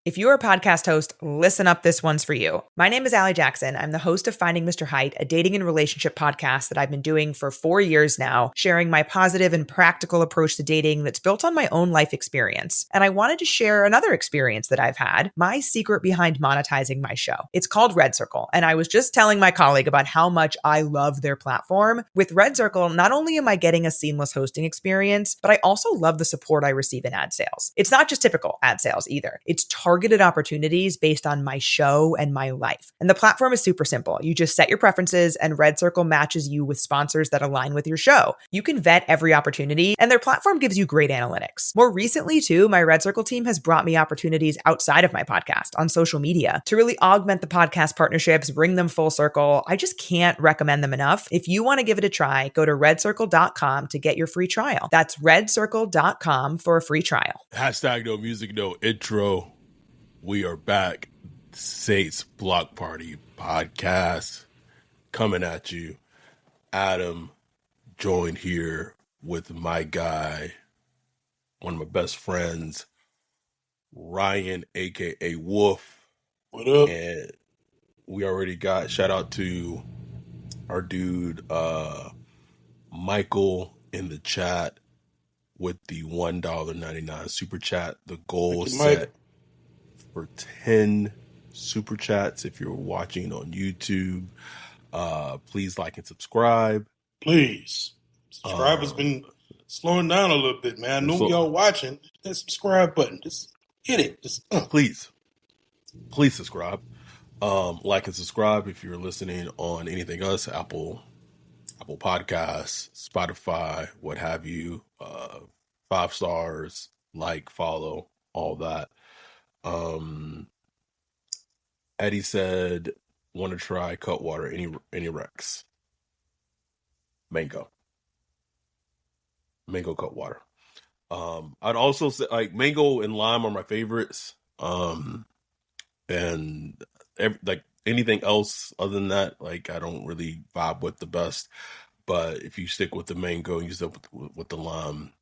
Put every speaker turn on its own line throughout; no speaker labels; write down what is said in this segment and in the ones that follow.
If you're a podcast host, listen up, this one's for you. My name is Allie Jackson. I'm the host of Finding Mr. Height, a dating and relationship podcast that I've been doing for 4 years now, sharing my positive and practical approach to dating that's built on my own life experience. And I wanted to share another experience that I've had, my secret behind monetizing my show. It's called Red Circle, and I was just telling my colleague about how much I love their platform. With Red Circle, not only am I getting a seamless hosting experience, but I also love the support I receive in ad sales. It's not just typical ad sales either. It's targeted opportunities based on my show and my life. And the platform is super simple. You just set your preferences and Red Circle matches you with sponsors that align with your show. You can vet every opportunity and their platform gives you great analytics. More recently too, my Red Circle team has brought me opportunities outside of my podcast on social media to really augment the podcast partnerships, bring them full circle. I just can't recommend them enough. If you want to give it a try, go to redcircle.com to get your free trial. That's redcircle.com for a free trial.
Hashtag no music, no intro. We are back. Sate's Block Party podcast coming at you. Adam joined here with my guy, one of my best friends, Ryan, aka Wolf.
What up?
And we already got shout out to our dude Michael in the chat with the $1.99 super chat. The goal set for 10 super chats. If you're watching on YouTube, please like and subscribe.
Please. Subscribe has been slowing down a little bit, man. I know y'all watching. That subscribe button. Just hit it. Just
Please subscribe. Like and subscribe if you're listening on anything else, Apple Podcasts, Spotify, what have you. 5 stars, like, follow, all that. Eddie said, want to try Cutwater, any Rex? Mango Cutwater. I'd also say like mango and lime are my favorites. And like anything else other than that, like I don't really vibe with the best. But if you stick with the mango and you stick with the lime,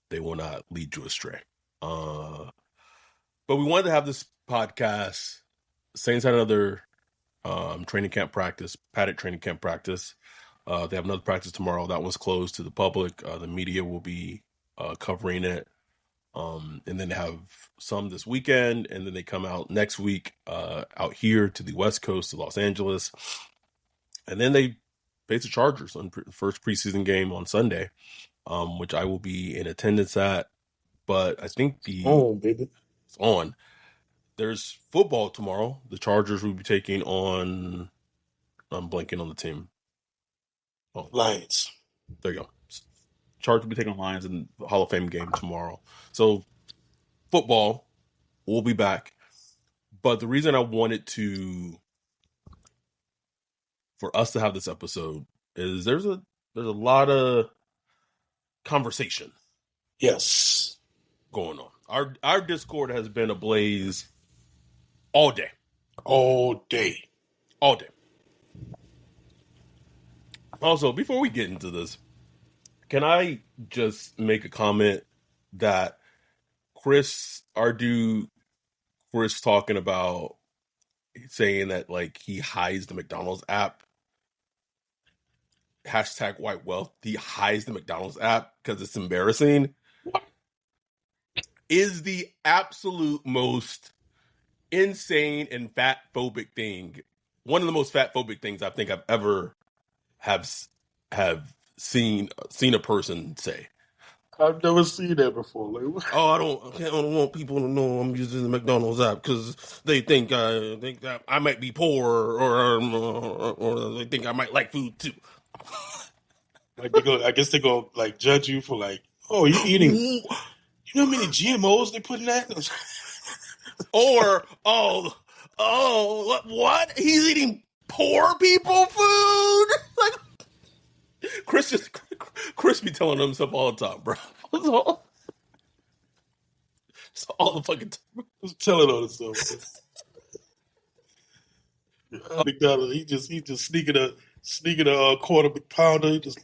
they will not lead you astray. But we wanted to have this podcast. Saints had another training camp practice, paddock training camp practice. They have another practice tomorrow. That one's closed to the public. The media will be covering it. And then they have some this weekend. And then they come out next week out here to the West Coast, to Los Angeles. And then they face the Chargers on the first preseason game on Sunday, which I will be in attendance at. But I think
baby.
It's on. There's football tomorrow. The Chargers will be taking on, I'm blanking on the team.
Lions.
There you go. Chargers will be taking on Lions in the Hall of Fame game tomorrow. So football will be back. But the reason I wanted for us to have this episode is there's a lot of conversation.
Yes.
Going on. Our Discord has been ablaze all day. Also, before we get into this, can I just make a comment that Chris talking about saying that like he hides the McDonald's app. Hashtag white wealth. He hides the McDonald's app because it's embarrassing. Is the absolute most insane and fat phobic thing. One of the most fat phobic things I think I've ever have seen a person say.
I've never seen that before. Like,
I don't want people to know I'm using the McDonald's app because they think that I might be poor or they think I might like food too.
Like I guess they go like judge you for like, oh, you eating? You know how many GMOs they put in that?
Or what? He's eating poor people food? Like Chris be telling himself all the time, bro. Just all the fucking time.
Just telling all the stuff. McDonald's, he just sneaking a quarter pounder. He just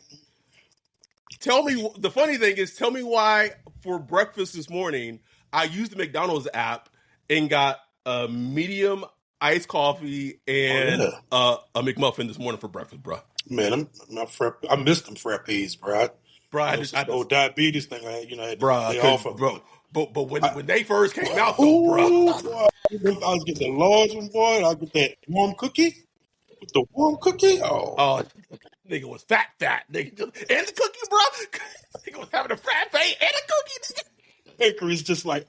tell me. The funny thing is, tell me why for breakfast this morning I used the McDonald's app and got a medium iced coffee and a McMuffin this morning for breakfast, bro.
Man, I missed them frappes, bro.
Bro,
the old diabetes thing. I had to lay off of.
Bro, but when they first came out, though, bro.
Boy, I was getting the large one, boy. I get that warm cookie. With the warm cookie? Oh,
nigga was fat. Nigga, and the cookie, bro. Nigga was having a frappe and a cookie, nigga.
Bakery's just like,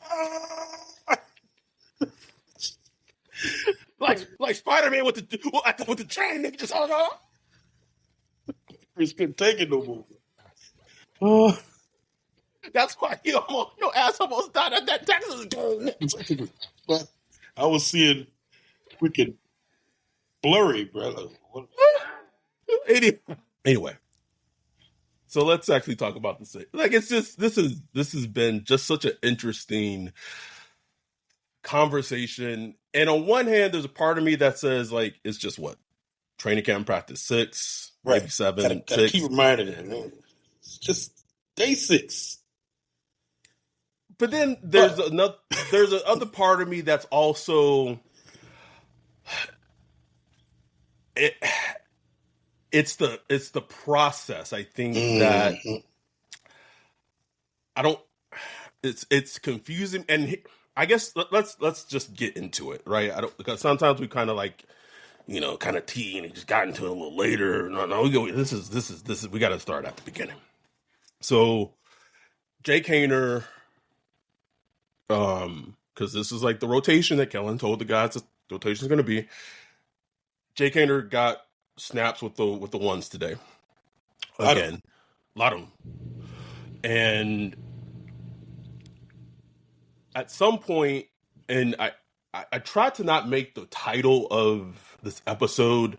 like Spider-Man with the train, nigga, just hold on.
Bakery's couldn't take it no more.
That's why your ass almost died at that Texas game.
I was seeing freaking blurry, brother.
Anyway, so let's actually talk about this. Like, it's just this has been just such an interesting conversation. And on one hand, there's a part of me that says, like, it's just what training camp practice 6, right. Maybe 7,
gotta
6.
Keep reminding it, man. It's just day 6.
But then there's another part of me that's also it's the process. I think that it's confusing, and I guess let's just get into it, right? Because sometimes we kind of like, kind of tea and just got into it a little later. No, we go. This is we got to start at the beginning. So Jake Haener. Because this is like the rotation that Kellen told the guys the rotation is going to be. Jake Haener got snaps with the ones today. Again, a lot of them. And at some point, and I tried to not make the title of this episode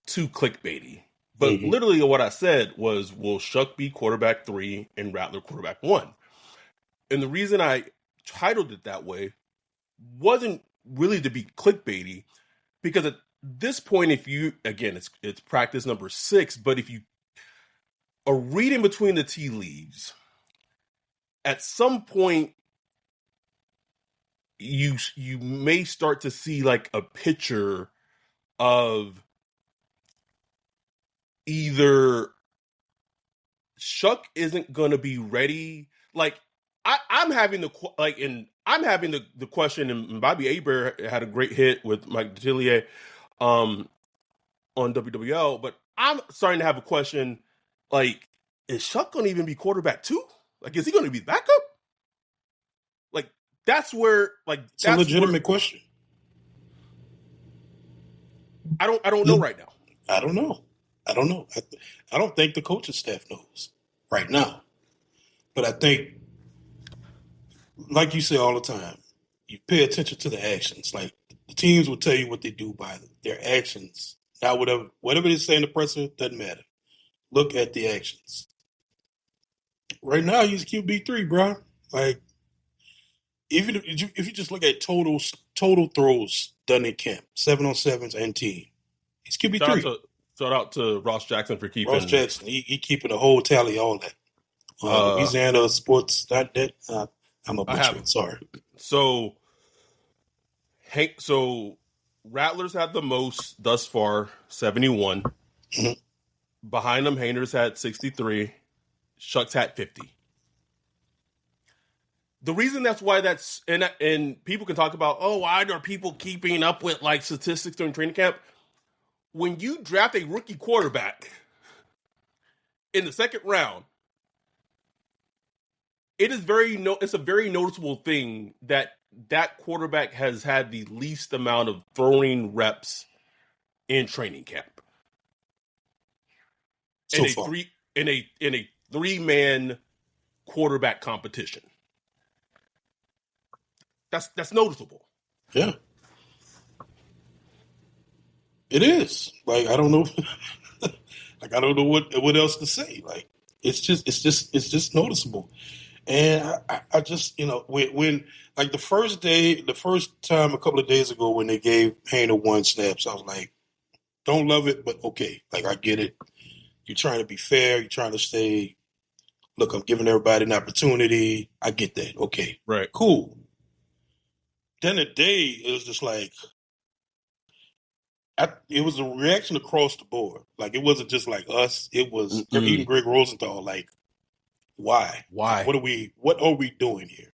too clickbaity, but literally what I said was, will Shough be quarterback 3 and Rattler quarterback 1? And the reason I titled it that way wasn't really to be clickbaity, because at this point, if you, again, it's practice number 6, but if you are reading between the tea leaves, at some point you may start to see like a picture of either Shough isn't going to be ready. Like, I'm having the question, and Bobby Aber had a great hit with Mike Detillier on WWL, but I'm starting to have a question, like, is Shough going to even be quarterback 2? Like, is he going to be backup? Like, that's where, like,
it's a legitimate question.
I don't know right now.
I don't know. I don't think the coaching staff knows right now, but I think, like you say all the time, you pay attention to the actions. Like, the teams will tell you what they do by their actions. Now, whatever they say in the presser doesn't matter. Look at the actions. Right now, he's QB3, bro. Like, even if you just look at total throws done in camp, 7-on-7s and team, he's QB3.
Shout out to Ross Jackson for keeping.
Ross Jackson, he keeping a whole tally, all that. Louisiana Sports.net. I'm a butcher. Sorry.
So Rattlers had the most thus far, 71. Mm-hmm. Behind them, Haener's had 63. Shough's had 50. The reason that's why that's, and people can talk about, why are people keeping up with like statistics during training camp? When you draft a rookie quarterback in the second round, it's a very noticeable thing that quarterback has had the least amount of throwing reps in training camp. In a 3-man quarterback competition. That's noticeable.
Yeah. It is. Like, I don't know I don't know what else to say. Like, it's just noticeable. And I just, when like the first time a couple of days ago when they gave Haener 1 snaps, I was like, don't love it, but okay. Like, I get it. You're trying to be fair. You're trying to say, look, I'm giving everybody an opportunity. I get that. Okay.
Right.
Cool. then the day, it was just like, it was a reaction across the board. Like, it wasn't just like us. It was even Greg Rosenthal. Like, why?
Why?
Like, what are we doing here?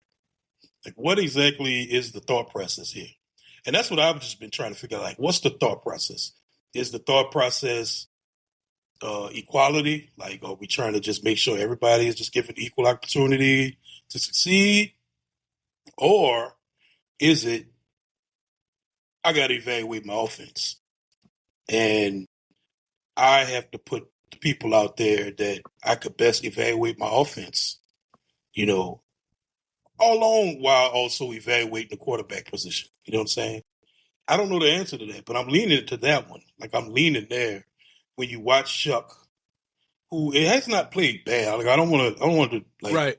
Like, what exactly is the thought process here? And that's what I've just been trying to figure out. Like, what's the thought process? Is the thought process equality? Like, are we trying to just make sure everybody is just given equal opportunity to succeed? Or is it, I got to evaluate my offense? And I have to put the people out there that I could best evaluate my offense, all along while also evaluating the quarterback position. You know what I'm saying? I don't know the answer to that, but I'm leaning to that one. Like, I'm leaning there when you watch Shough, who it has not played bad. Like, I don't want to like,
right.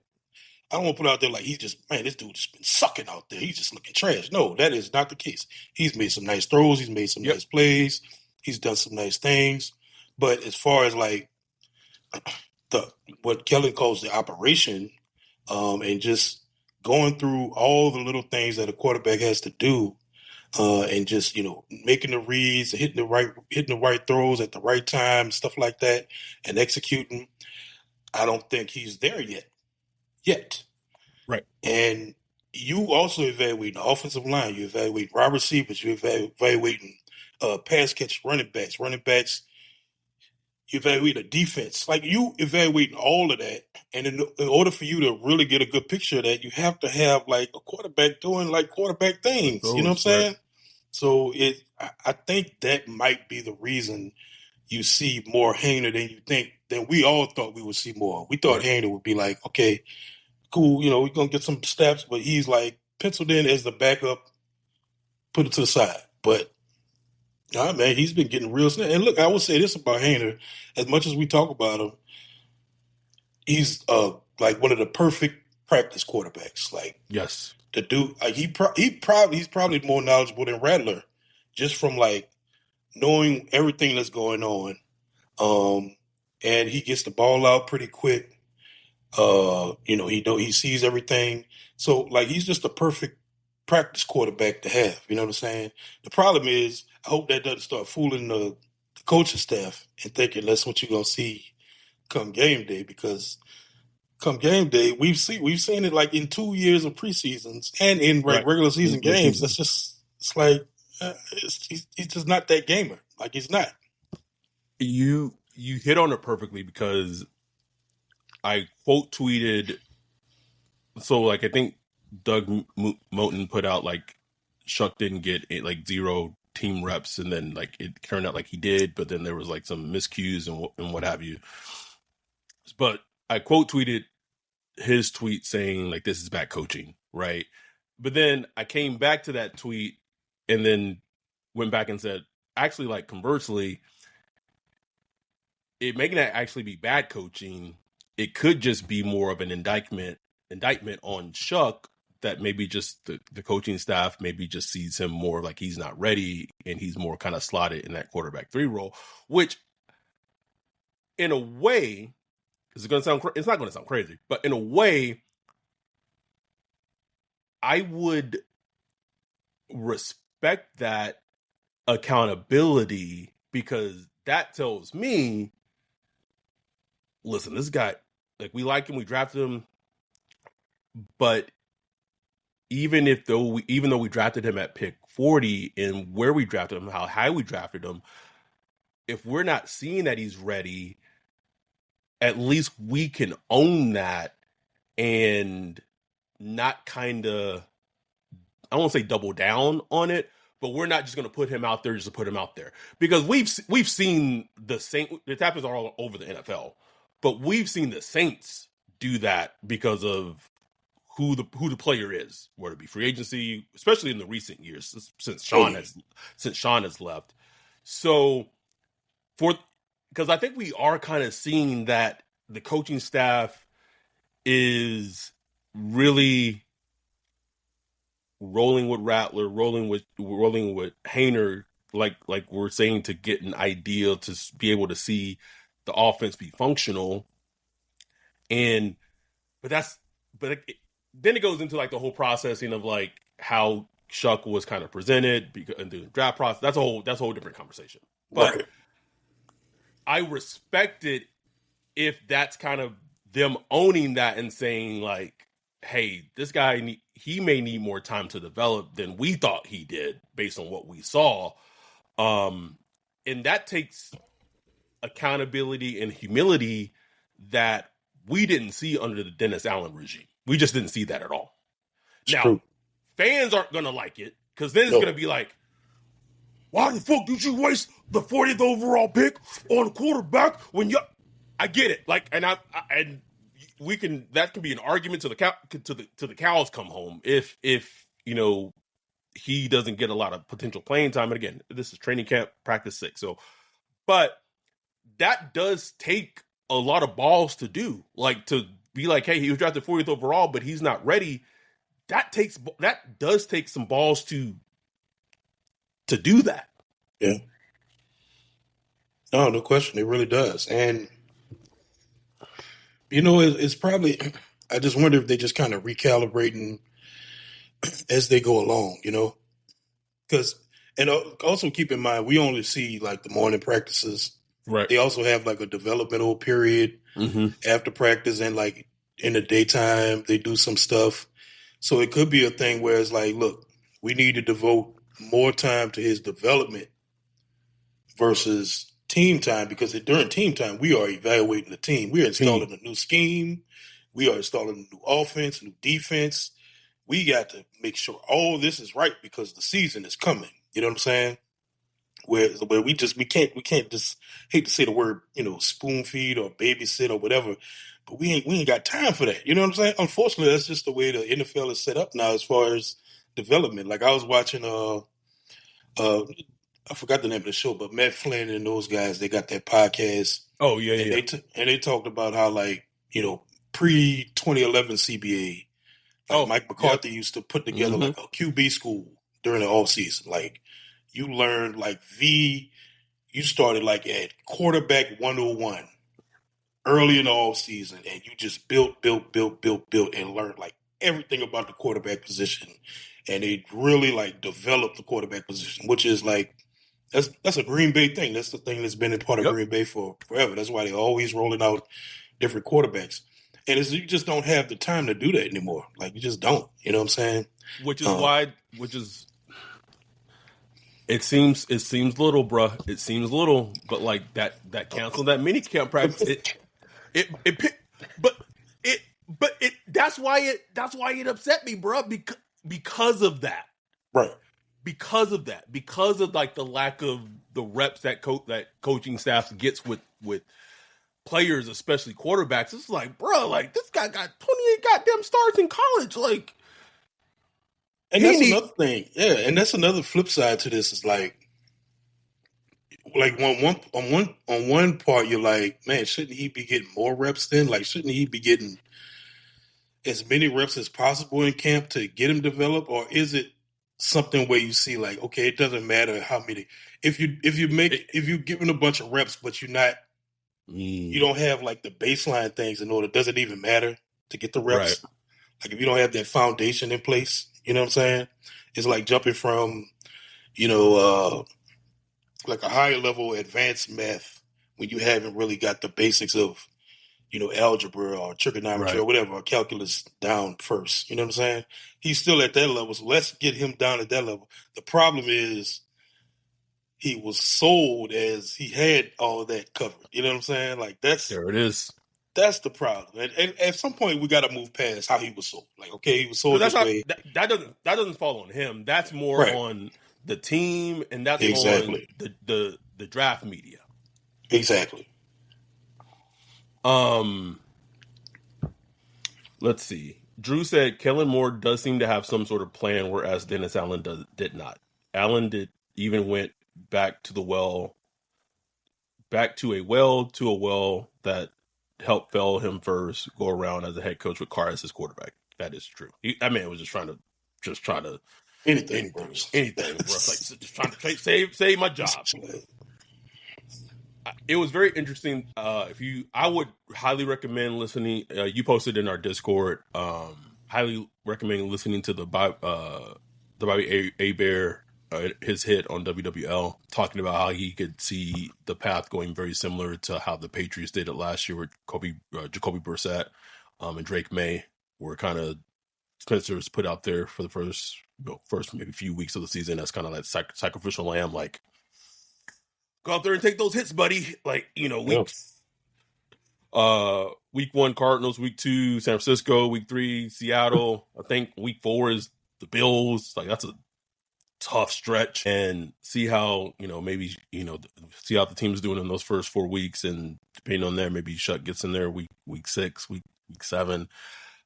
I don't want to put out there like he's just, man, this dude's been sucking out there. He's just looking trash. No, that is not the case. He's made some nice throws. He's made some nice plays. He's done some nice things. But as far as like what Kellen calls the operation, and just going through all the little things that a quarterback has to do, and just making the reads, hitting the right throws at the right time, stuff like that, and executing. I don't think he's there yet.
Right.
And you also evaluate the offensive line. You evaluate wide receivers. You evaluating pass catch, running backs. You evaluate the defense. Like, you evaluating all of that. And in order for you to really get a good picture of that, you have to have like a quarterback doing like quarterback things. You know what I'm saying? Right. So I think that might be the reason you see more Haener than we all thought we would see more. We thought Haener would be like, okay, cool, we're going to get some snaps, but he's like penciled in as the backup, put it to the side. But, man, he's been getting real snaps. And look, I will say this about Haener. As much as we talk about him, he's like one of the perfect practice quarterbacks. Like,
yes,
the dude, like he's probably more knowledgeable than Rattler, just from like knowing everything that's going on. And he gets the ball out pretty quick. He sees everything. So like, he's just a perfect practice quarterback to have. You know what I'm saying? The problem is, I hope that doesn't start fooling the coaching staff and thinking that's what you're gonna see come game day, because come game day, we've seen it like in 2 years of preseasons and in regular season games. That's just, it's like he's just not that gamer. Like, he's not.
You hit on it perfectly, because I quote tweeted. So like, I think Doug Moten put out like Shough didn't get like 0 team reps, and then like it turned out like he did, but then there was like some miscues and what have you. But I quote tweeted his tweet saying like, this is bad coaching, right? But then I came back to that tweet and then went back and said, actually, like, conversely, it may not actually be bad coaching. It could just be more of an indictment on Shough, that maybe just the coaching staff maybe just sees him more like he's not ready, and he's more kind of slotted in that quarterback 3 role, which in a way, it's not going to sound crazy, but in a way, I would respect that accountability, because that tells me, listen, this guy, like, we like him, we drafted him, but even though we drafted him at pick 40, and where we drafted him, how high we drafted him, if we're not seeing that he's ready, at least we can own that and not kind of, I won't say double down on it, but we're not just going to put him out there just to put him out there, because we've seen the Saints. It happens all over the NFL, but we've seen the Saints do that because of who the player is, whether it be free agency, especially in the recent years since Sean has left. So because I think we are kind of seeing that the coaching staff is really rolling with Rattler, rolling with Haener, like we're saying, to get an idea to be able to see the offense be functional. But then it goes into like the whole processing of like how Shough was kind of presented in the draft process. That's a whole different conversation. But
Right.
I respect it if that's kind of them owning that and saying like, hey, this guy, he may need more time to develop than we thought he did based on what we saw. And that takes accountability and humility that we didn't see under the Dennis Allen regime. We just didn't see that at all.
It's
now,
true.
Fans aren't going to like it because then it's going to be like, why the fuck did you waste the 40th overall pick on a quarterback when you? I get it. Like, and we can, that can be an argument to the cows come home if he doesn't get a lot of potential playing time. And again, this is training camp practice 6. So, but that does take a lot of balls to do. Like to be like, hey, he was drafted 40th overall, but he's not ready. That does take some balls to do that.
Yeah. No question. It really does. And, it's probably, I just wonder if they just kind of recalibrating as they go along, because, and also keep in mind, we only see like the morning practices.
Right.
They also have like a developmental period after practice, and like in the daytime, they do some stuff. So it could be a thing where it's like, look, we need to devote more time to his development versus team time, because during team time, we are evaluating the team. We are installing a new scheme. We are installing a new offense, new defense. We got to make sure all this is right because the season is coming. You know what I'm saying? Where we can't just, hate to say the word, spoon feed or babysit or whatever, but we ain't got time for that. You know what I'm saying? Unfortunately, that's just the way the NFL is set up now as far as development. Like I was watching I forgot the name of the show, but Matt Flynn and those guys, they got that podcast.
Oh yeah,
and they talked about how pre 2011 CBA, Mike McCarthy used to put together like a QB school during the off season. Like you learned you started like at quarterback 101 early in the off season, and you just built, and learned like everything about the quarterback position. And they really like developed the quarterback position, which is like, that's a Green Bay thing. That's the thing that's been a part of Green Bay for forever. That's why they're always rolling out different quarterbacks. And you just don't have the time to do that anymore. Like you just don't. You know what I'm saying?
It seems little, bruh. It seems little, but like that cancel that mini camp practice. That's why it upset me, bruh. Because of that.
Right.
Because of that. Because of like the lack of the reps that coaching staff gets with players, especially quarterbacks. It's like, bro, like this guy got 28 goddamn starts in college. Like,
and that's another thing. Yeah, and that's another flip side to this is like on one part you're like, man, shouldn't he be getting more reps then? Like, shouldn't he be getting as many reps as possible in camp to get him developed? Or is it something where you see like, okay, it doesn't matter how many, if you're giving a bunch of reps, but you're not, you don't have like the baseline things in order, does it even matter to get the reps? Right. Like if you don't have that foundation in place, you know what I'm saying? It's like jumping from, like a higher level advanced math when you haven't really got the basics of, algebra or trigonometry or whatever, or calculus down first. You know what I'm saying? He's still at that level, so let's get him down at that level. The problem is he was sold as he had all that covered. You know what I'm saying? Like
there it is.
That's the problem. And at some point we got to move past how he was sold. Like, okay, he was sold this way.
That doesn't fall on him. That's more on the team, and that's on the draft media.
Exactly.
Let's see. Drew said Kellen Moore does seem to have some sort of plan, whereas Dennis Allen did not. Allen went back to a well that helped fail him first go around as a head coach with Carr as his quarterback. That is true. That man was just trying to anything, bro. Like just trying to save my job. It was very interesting. I would highly recommend listening. You posted in our Discord. Highly recommend listening to the Bobby Bear, his hit on WWL, talking about how he could see the path going very similar to how the Patriots did it last year with Jacoby Brissett and Drake May, where kind of Spencer was put out there for the first maybe few weeks of the season as kind of like sacrificial lamb, like, go out there and take those hits, buddy. Like, week 1 Cardinals, week 2 San Francisco, week 3 Seattle. I think week 4 is the Bills. Like, that's a tough stretch, and see how see how the team's doing in those first 4 weeks, and depending on there, maybe Shough gets in there week 6, week 7.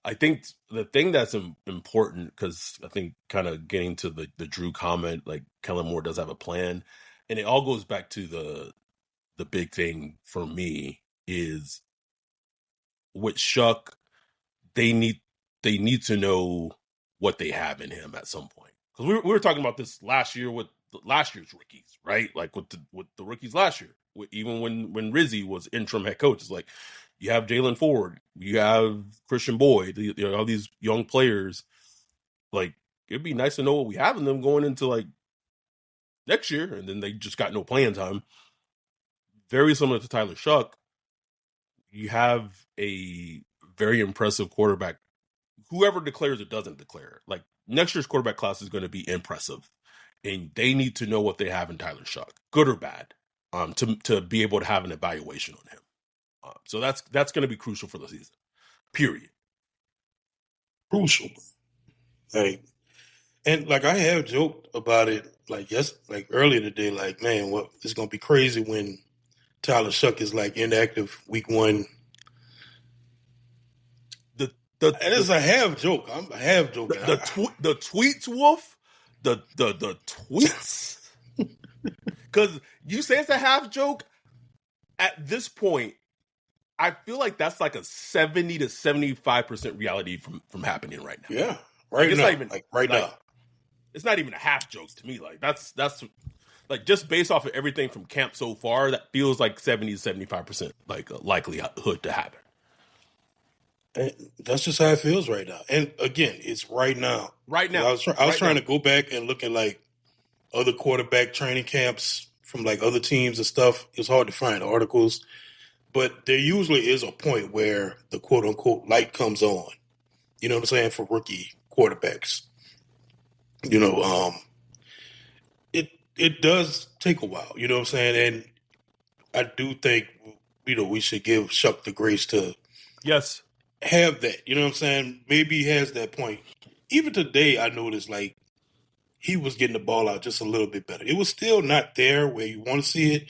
I think the thing that's important, because I think kind of getting to the Drew comment, like Kellen Moore does have a plan, and it all goes back to the big thing for me is with Shough, they need to know what they have in him at some point. Because we were talking about this last year with last year's rookies, right? Like with the rookies last year, even when Rizzi was interim head coach, it's like you have Jalen Ford, you have Christian Boyd, all these young players. Like, it'd be nice to know what we have in them going into like next year, and then they just got no playing time. Very similar to Tyler Shough, you have a very impressive quarterback. Whoever declares or doesn't declare, like, next year's quarterback class is going to be impressive, and they need to know what they have in Tyler Shough, good or bad, to be able to have an evaluation on him. So that's going to be crucial for the season. Period.
Crucial. Like, and like I have joked about it, like earlier today, like, man, it's going to be crazy when Tyler Shough is like inactive week 1. It is a half joke. I'm a half joke.
The tweets, Wolf. The tweets. Because you say it's a half joke. At this point, I feel like that's like a 70 to 75% reality from happening right now.
Yeah, right now. Now.
It's not even a half joke to me. Like, that's like, just based off of everything from camp so far, that feels like 70 to 75% like a likelihood to happen.
And that's just how it feels right now. And again, it's right now.
Right now.
I was trying to go back and look at like other quarterback training camps from like other teams and stuff. It's hard to find articles, but there usually is a point where the quote unquote light comes on. You know what I'm saying? For rookie quarterbacks, it does take a while. You know what I'm saying? And I do think we should give Shough the grace to have that. You know what I'm saying? Maybe he has that point. Even today, I noticed like he was getting the ball out just a little bit better. It was still not there where you want to see it,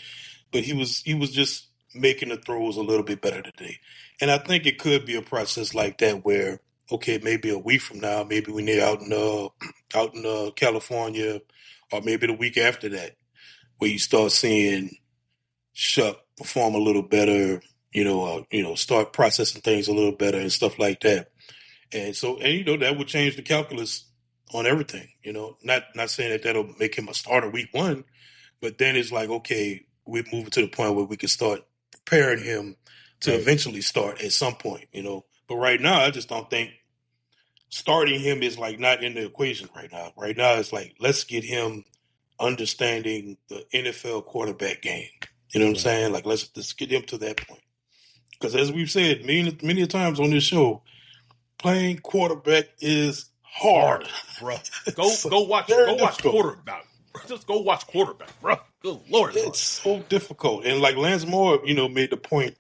but he was just making the throws a little bit better today. And I think it could be a process like that where, okay, maybe a week from now, maybe when they're out in California, or maybe the week after that, where you start seeing Shough perform a little better, start processing things a little better and stuff like that. And so, that would change the calculus on everything, not saying that that'll make him a starter week 1, but then it's like, okay, we're moving to the point where we can start preparing him to eventually start at some point, But right now, I just don't think starting him is like not in the equation right now. Right now, it's like, let's get him understanding the NFL quarterback game. You know what I'm saying? Like, let's get him to that point. Because as we've said many times on this show, playing quarterback is hard,
bro. Go watch quarterback. Just go watch quarterback, bro. Good Lord,
it's so difficult. And like Lance Moore, made the point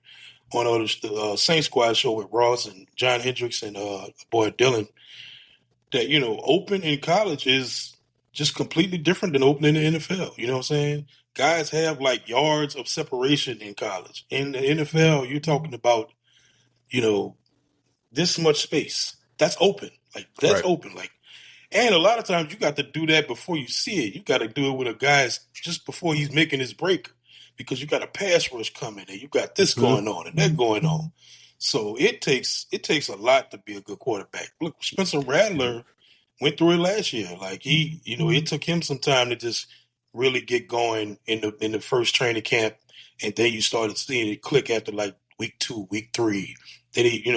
on the Saint Squad show with Ross and John Hendricks and boy Dylan that open in college is just completely different than open in the NFL. You know what I'm saying? Guys have like yards of separation in college. In the NFL, you're talking about this much space. That's open. Like, that's open. Like, and a lot of times you got to do that before you see it. You got to do it with a guy just before he's making his break, because you got a pass rush coming and you got this going on and that going on. So it takes a lot to be a good quarterback. Look, Spencer Rattler went through it last year. Like, it took him some time to just really get going in the first training camp, and then you started seeing it click after like week 2, week 3. Then he,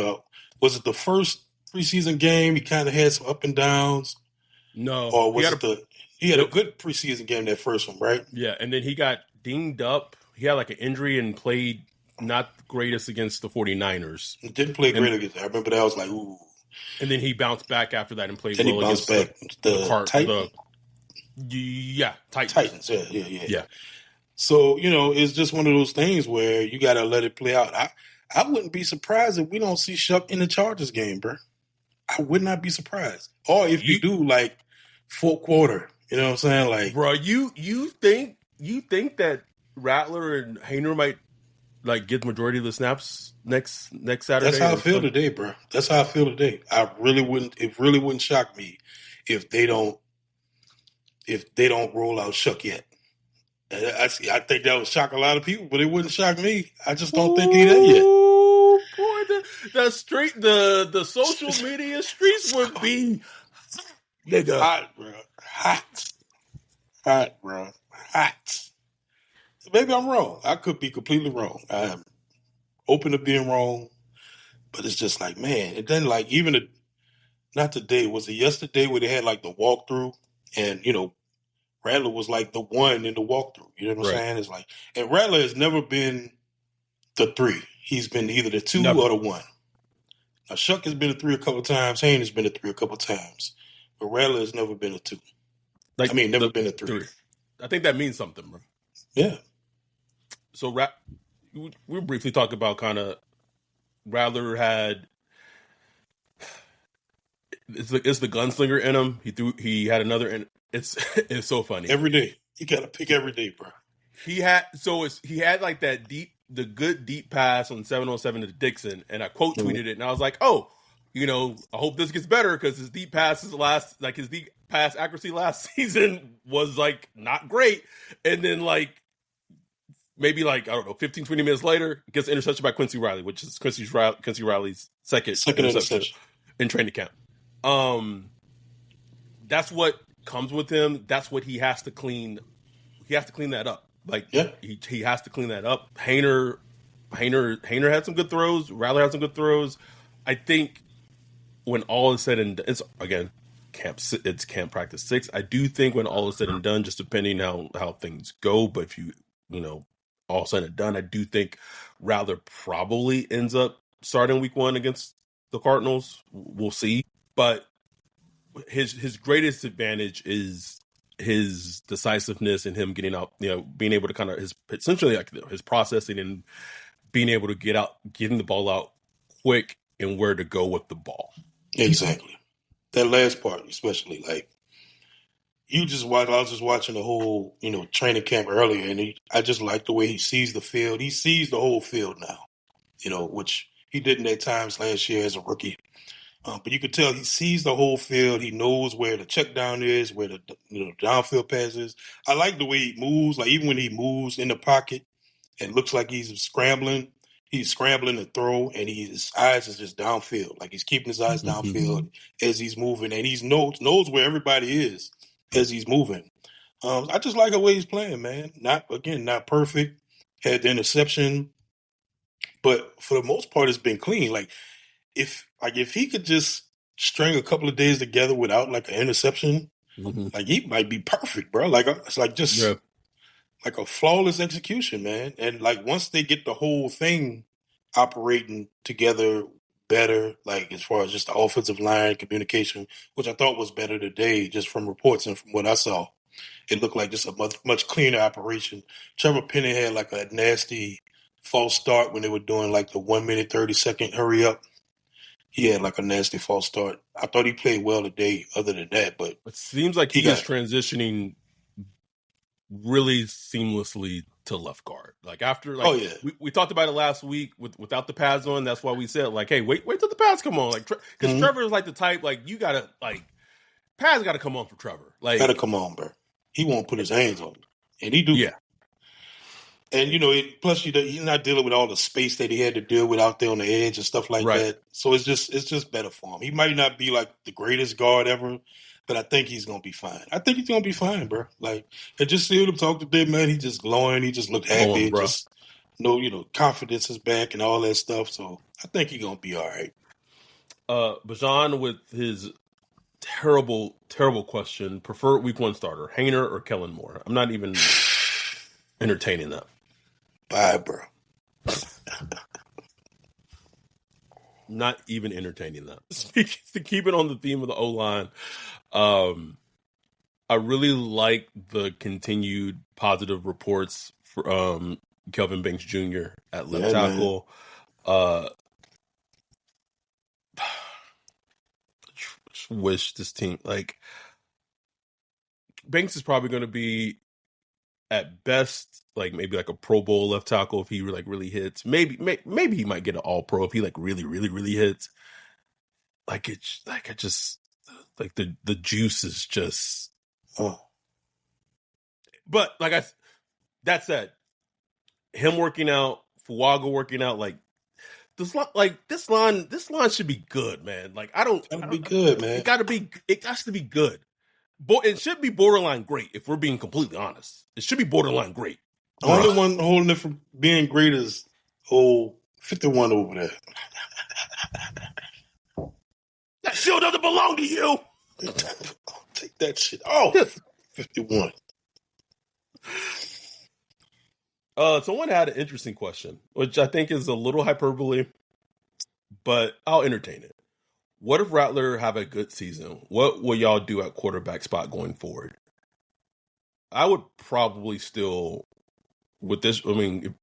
was it the first preseason game? He kind of had some up and downs.
No,
or was it he had a good preseason game, that first one, right?
Yeah, and then he got dinged up. He had like an injury and played not the greatest against the 49ers.
He didn't play great against that. I remember that. I was like, ooh.
And then he bounced back after that and played
Then
well
he bounced
against
back.
the
Titans?
Titans.
Yeah. So, it's just one of those things where you got to let it play out. I wouldn't be surprised if we don't see Shough in the Chargers game, bro. I would not be surprised. Or if you do, like, fourth quarter. You know what I'm saying? Like,
bro, you think that Rattler and Hainer might like get the majority of the snaps next Saturday?
That's how I feel today, bro. That's how I feel today. It really wouldn't shock me if they don't roll out Shough yet. I think that would shock a lot of people, but it wouldn't shock me. I just don't think he's there yet.
Oh boy, the social media streets would be nigga
hot, bro. Hot, bro. Hot. Maybe I'm wrong. I could be completely wrong. I am open to being wrong, but it's just like, man. And then like not today. Was it yesterday where they had like the walkthrough and Rattler was like the one in the walkthrough. You know what I'm saying? It's like, and Rattler has never been the 3. He's been either the 2 or the 1. Now, Shough has been a 3 a couple of times. Haynes has been a 3 a couple of times. But Rattler has never been a 2. Never been a 3.
I think that means something, bro.
Yeah.
So we briefly talked about kind of Rattler had it's the gunslinger in him. He had another, and it's so funny.
Every day. You got to pick every day, bro.
He had like the good deep pass on 707 to Dixon, and I quote tweeted it, and I was like, oh, I hope this gets better because his deep pass accuracy last season was like not great, and then like maybe like I don't know 15, 20 minutes later gets intercepted by Quincy Riley, which is Quincy Riley's second interception in training camp. That's what comes with him. That's what he has to clean. He has to clean that up. Like he has to clean that up. Hainer had some good throws. Rattler had some good throws. I think when all is said and done, it's camp practice 6. I do think when all is said and done, just depending how things go, but if all said and done, I do think Rattler probably ends up starting week 1 against the Cardinals. We'll see. But his greatest advantage is his decisiveness and him getting out, being able to kind of essentially like his processing and being able to getting the ball out quick and where to go with the ball.
Exactly. That last part, especially like I was just watching the whole, training camp earlier, and I just like the way he sees the field. He sees the whole field now, which he didn't at times last year as a rookie. But you could tell he sees the whole field. He knows where the check down is, where the downfield pass is. I like the way he moves. Like even when he moves in the pocket and looks like he's scrambling to throw, and his eyes is just downfield. Like he's keeping his eyes downfield as he's moving, and he knows where everybody is as he's moving. I just like the way he's playing, man. Not perfect. Had the interception, but for the most part, it's been clean. Like if he could just string a couple of days together without like an interception, like he might be perfect, bro. Like it's like just like a flawless execution, man. And like once they get the whole thing operating together better, like as far as just the offensive line communication, which I thought was better today, just from reports and from what I saw, it looked like just a much cleaner operation. Trevor Penny had like a nasty false start when they were doing like the 1 minute 30-second hurry up. He had like a nasty false start. I thought he played well today other than that, but
it seems like he is transitioning really seamlessly to left guard. Like after we talked about it last week without the pads on. That's why we said like, hey, wait till the pads come on. Like because Trevor is like the type like you gotta like pads gotta come on for Trevor. Like
gotta come on, bro. He won't put his hands on it, and he do.
Yeah.
And plus he's not dealing with all the space that he had to deal with out there on the edge and stuff like that. So it's just better for him. He might not be like the greatest guard ever, but I think he's gonna be fine. I think he's gonna be fine, bro. Like, and just seeing him talk today, man, he just glowing. He just looked happy. Just confidence is back and all that stuff. So I think he's gonna be all right.
Bajan with his terrible, terrible question. Prefer week 1 starter, Hayner or Kellen Moore? I'm not even entertaining that.
Bye, bro.
Not even entertaining that. Speaking to keep it on the theme of the O-line, I really like the continued positive reports for Kelvin Banks Jr. at left tackle. Just wish this team, like, Banks is probably going to be at best like maybe like a Pro Bowl left tackle if he like really hits. Maybe he might get an All Pro if he like really hits. Like it's like I just like the juice is just.
Oh.
But that said, him working out, Fuaga working out, like this line should be good, man. Like
Gotta be good, man.
It has to be good. It should be borderline great, if we're being completely honest. It should be borderline great.
The only one holding it from being great is 51 over there.
That shield doesn't belong to you.
Take that shit. Oh, 51.
Someone had an interesting question, which I think is a little hyperbole, but I'll entertain it. What if Rattler have a good season? What will y'all do at quarterback spot going forward? I would probably still, with this, I mean,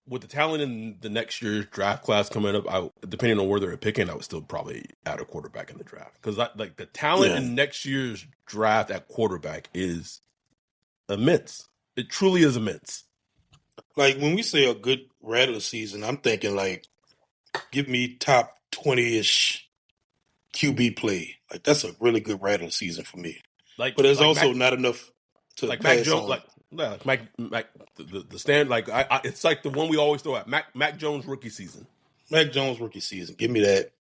with the talent in the next year's draft class coming up, depending on where they're picking, I would still probably add a quarterback in the draft. Because like the talent in next year's draft at quarterback is immense. It truly is immense.
Like when we say a good Rattler season, I'm thinking like, give me top 20-ish QB play. Like that's a really good Rattler season for me. But there's also not enough to
like
pass
Mac Jones,
on.
like Mac the stand. Like it's like the one we always throw at Mac Jones rookie season.
Mac Jones rookie season. Give me that.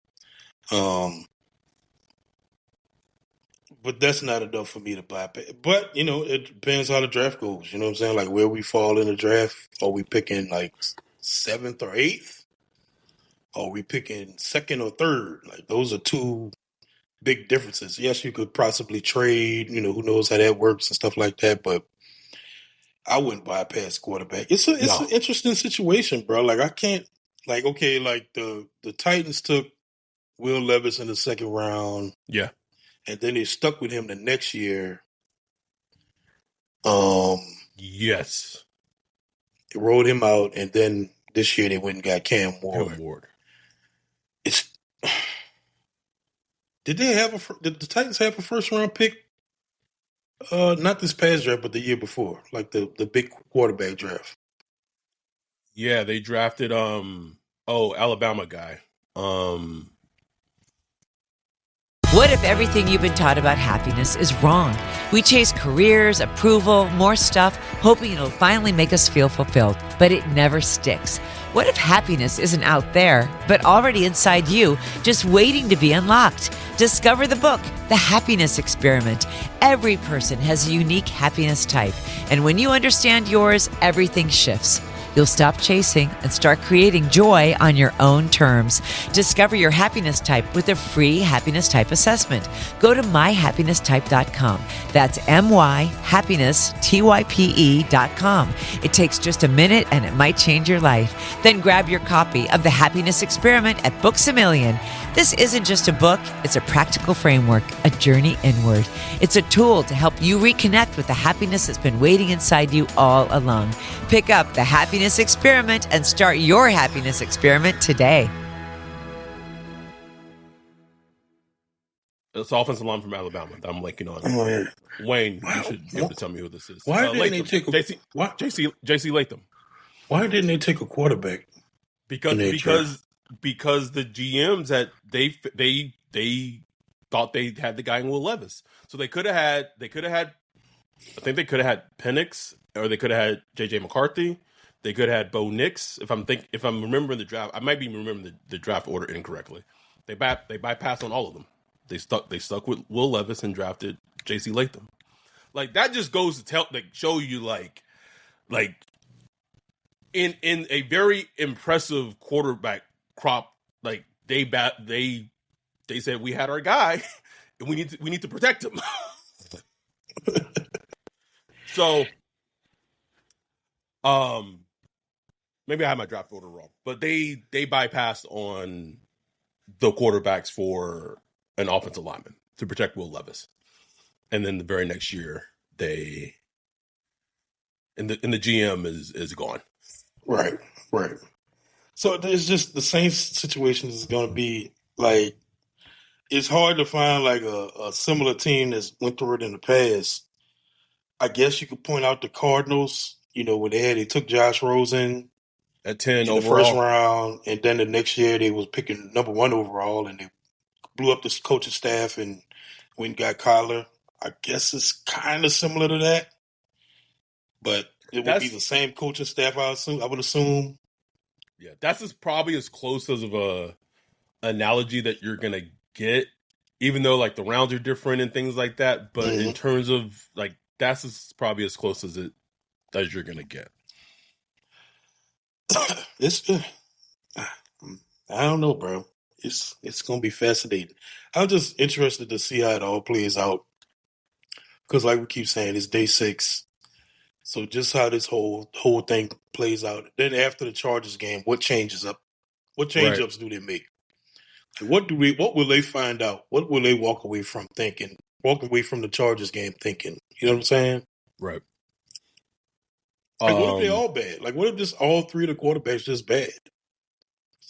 But that's not enough for me to bypass. But, it depends how the draft goes. You know what I'm saying? Like where we fall in the draft. Are we picking like 7th or 8th? Are we picking 2nd or 3rd? Like those are two big differences. Yes, you could possibly trade. Who knows how that works and stuff like that. But I wouldn't bypass quarterback. It's an interesting situation, bro. Like I can't. Like okay, like the Titans took Will Levis in the 2nd round.
Yeah.
And then they stuck with him the next year.
Yes.
They rolled him out, and then this year they went and got Cam Ward. Did the Titans have a 1st round pick? Not this past draft, but the year before, like the big quarterback draft.
Yeah, they drafted Alabama guy.
What if everything you've been taught about happiness is wrong? We chase careers, approval, more stuff, hoping it'll finally make us feel fulfilled, but it never sticks. What if happiness isn't out there, but already inside you, just waiting to be unlocked? Discover the book, The Happiness Experiment. Every person has a unique happiness type, and when you understand yours, everything shifts. You'll stop chasing and start creating joy on your own terms. Discover your happiness type with a free happiness type assessment. Go to myhappinesstype.com. That's myhappinesstype.com. It takes just a minute and it might change your life. Then grab your copy of The Happiness Experiment at Books A Million. This isn't just a book, it's a practical framework, a journey inward. It's a tool to help you reconnect with the happiness that's been waiting inside you all along. Pick up The Happiness Experiment and start your happiness experiment today.
It's offensive line from Alabama that I'm linking on.
Oh, yeah.
Wayne, you should be able to tell me who this is.
Why didn't they take
JC Latham?
Why didn't they take a quarterback?
Because the GMs they thought they had the guy in Will Levis, so they could have had. I think they could have had Penix, or they could have had JJ McCarthy. They could have had Bo Nix. If I'm remembering the draft, I might be remembering the draft order incorrectly. They bypassed on all of them. They stuck with Will Levis and drafted JC Latham. Like that just goes to show you like in a very impressive quarterback crop, like they they said we had our guy, and we need to protect him. So, maybe I had my draft order wrong, but they bypassed on the quarterbacks for an offensive lineman to protect Will Levis, and then the very next year the GM is gone.
Right. So it's just the same situation is going to be like, it's hard to find like a similar team that's went through it in the past. I guess you could point out the Cardinals, when they took Josh Rosen
at 10
in
overall.
the first round, and then the next year they was picking number 1 overall, and they blew up this coaching staff and went and got Kyler. I guess it's kind of similar to that, but it would be the same coaching staff. I would assume.
Yeah, that's probably as close as of a analogy that you're gonna get, even though like the rounds are different and things like that. But in terms of like, that's probably as close as you're gonna get.
It's I don't know, bro. It's gonna be fascinating. I'm just interested to see how it all plays out, because like we keep saying, it's day 6. So just how this whole thing plays out. Then after the Chargers game, what changes up? What change-ups do they make? What will they find out? What will they walk away from thinking? Walk away from the Chargers game thinking? You know what I'm saying?
Right.
Like, what if they all bad? Like, what if just all 3 of the quarterbacks just bad?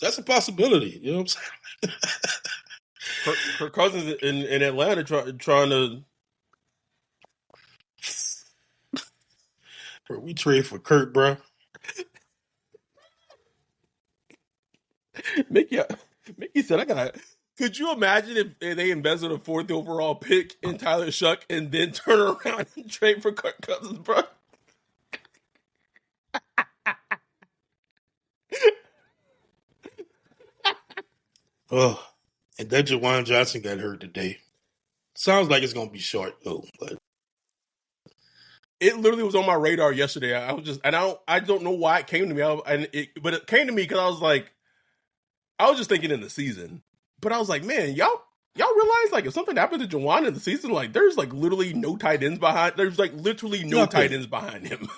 That's a possibility. You know what I'm saying?
Kirk Cousins in Atlanta trying to.
Bro, we trade for Kurt, bro.
Mickey said, could you imagine if they invested a 4th overall pick in Tyler Shough and then turn around and trade for Kirk Cousins, bro?
Oh, and that Jawan Johnson got hurt today. Sounds like it's gonna be short though, but
it literally was on my radar yesterday. I was just, and I don't know why it came to me, but it came to me because I was just thinking in the season, but I was like, man, y'all realize like if something happened to Jawan in the season, like there's like literally no tight ends behind. There's like literally no tight ends behind him.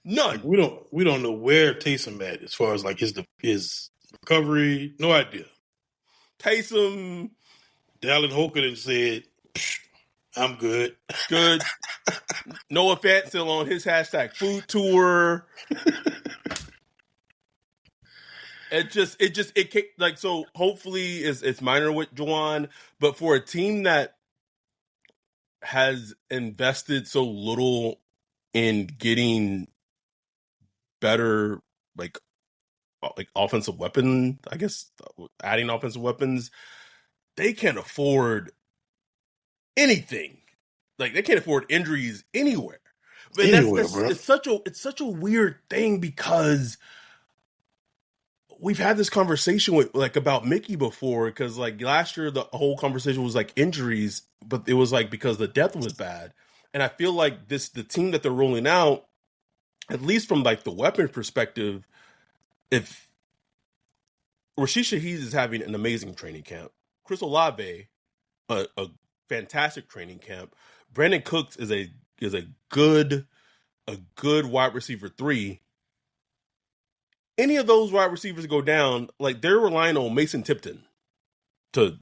None.
Like, we don't know where Taysom at as far as like his recovery. No idea.
Taysom,
Dallin Hoken said, I'm good.
Good. Noah Fant still on his hashtag food tour. It like, so hopefully it's minor with Juwan, but for a team that has invested so little in getting better, like offensive weapon, I guess adding offensive weapons, they can't afford anything. Like they can't afford injuries anywhere. But it's such a weird thing because we've had this conversation with like about Mickey before, because like last year the whole conversation was like injuries, but it was like because the depth was bad. And I feel like the team that they're rolling out, at least from like the weapon perspective, if Rashid Shaheed is having an amazing training camp, Chris Olave, a fantastic training camp, Brandon Cooks is a good wide receiver 3. Any of those wide receivers go down, like they're relying on Mason Tipton to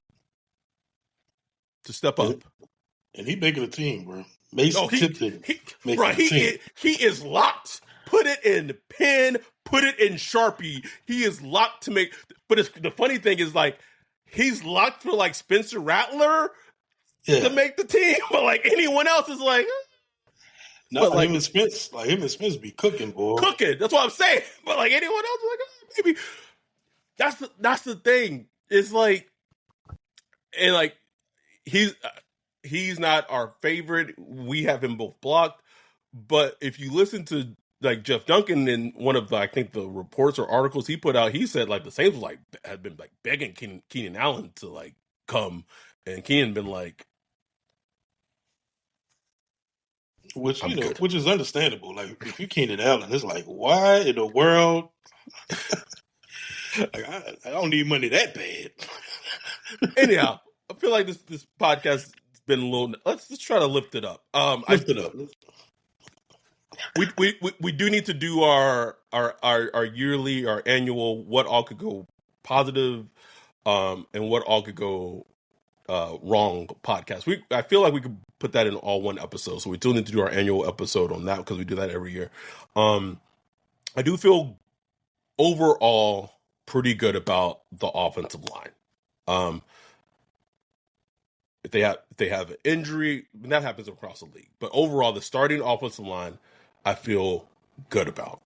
step up.
And he making a team, bro. Mason Tipton making a team.
He is locked. Put it in pen, put it in Sharpie. He is locked to make. But the funny thing is, like, he's locked for like Spencer Rattler to make the team, but like anyone else is like.
No, like him and Spence be cooking, boy.
Cooking. That's what I'm saying. But like anyone else is like, oh, maybe. That's the thing. It's like, and like he's not our favorite. We have him both blocked. But if you listen to like Jeff Duncan in one of the, I think the reports or articles he put out, he said like the Saints had been like begging Keenan Allen to like come, and Keenan been like.
Which is understandable. Like if you Keenan Allen, it's like, why in the world? Like I don't need money that bad.
Anyhow, I feel like this podcast has been a little. Let's try to lift it up.
Lift it up.
We do need to do our yearly, our annual, what all could go positive, and what all could go wrong podcast. I feel like we could put that in all one episode. So we still need to do our annual episode on that because we do that every year. I do feel overall pretty good about the offensive line. If they have an injury, that happens across the league. But overall, the starting offensive line, I feel good about.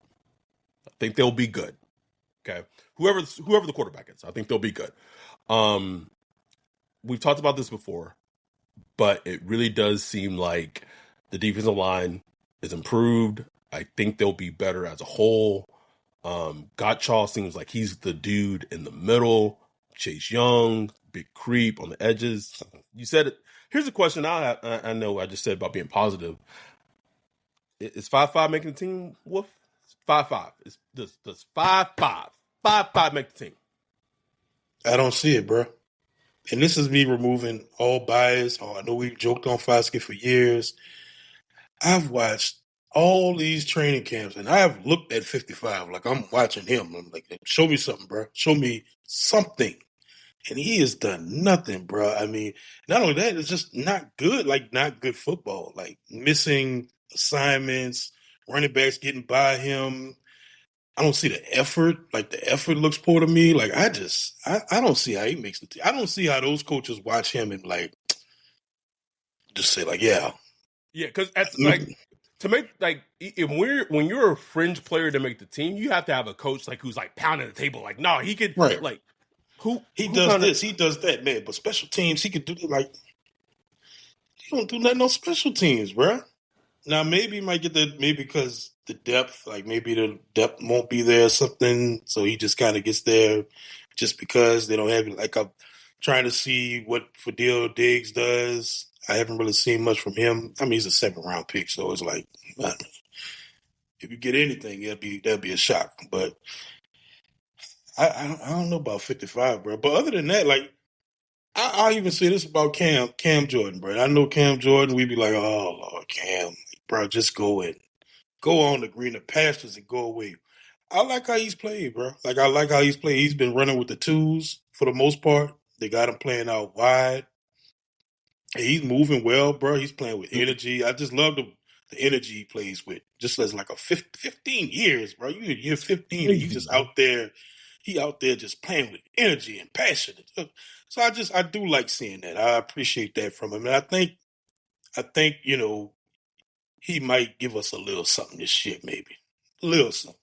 I think they'll be good. Okay, whoever the quarterback is, I think they'll be good. We've talked about this before, but it really does seem like the defensive line is improved. I think they'll be better as a whole. Gottschall seems like he's the dude in the middle. Chase Young, big creep on the edges. You said it. Here's a question I know I just said about being positive. Is 5-5 making the team, Wolf? 5-5. Does 5-5 make the team?
I don't see it, bro. And this is me removing all bias. I know we've joked on Foskett for years. I've watched all these training camps, and I have looked at 55 like I'm watching him. I'm like, show me something, bro. Show me something. And he has done nothing, bro. I mean, not only that, it's just not good, like not good football. Like missing assignments, running backs getting by him. I don't see the effort. Like the effort looks poor to me. Like I don't see how he makes the team. I don't see how those coaches watch him and like just say like, yeah.
Yeah, because like to make like when you're a fringe player to make the team, you have to have a coach like who's like pounding the table. Like, no, he could like who
does this, he does that, man. But special teams, he could do like he don't do nothing on special teams, bro. Now maybe he might get maybe because the depth, like maybe the depth won't be there or something, so he just kind of gets there just because they don't have it. Like I'm trying to see what Fadil Diggs does. I haven't really seen much from him. I mean, he's a 7th-round pick, so it's like if you get anything, that'd be a shock. But I don't know about 55, bro. But other than that, like I even say this about Cam Jordan, bro. I know Cam Jordan. We'd be like, oh Lord, Cam, bro, just go on the greener pastures and go away. I like how he's played, bro. Like I like how he's played. He's been running with the twos for the most part. They got him playing out wide. He's moving well, bro. He's playing with energy. I just love the energy he plays with. Just as like a 15 years, bro. You're 15 and you just out there. He out there just playing with energy and passion. So I do like seeing that. I appreciate that from him. And I think, he might give us a little something this year, maybe. A little something.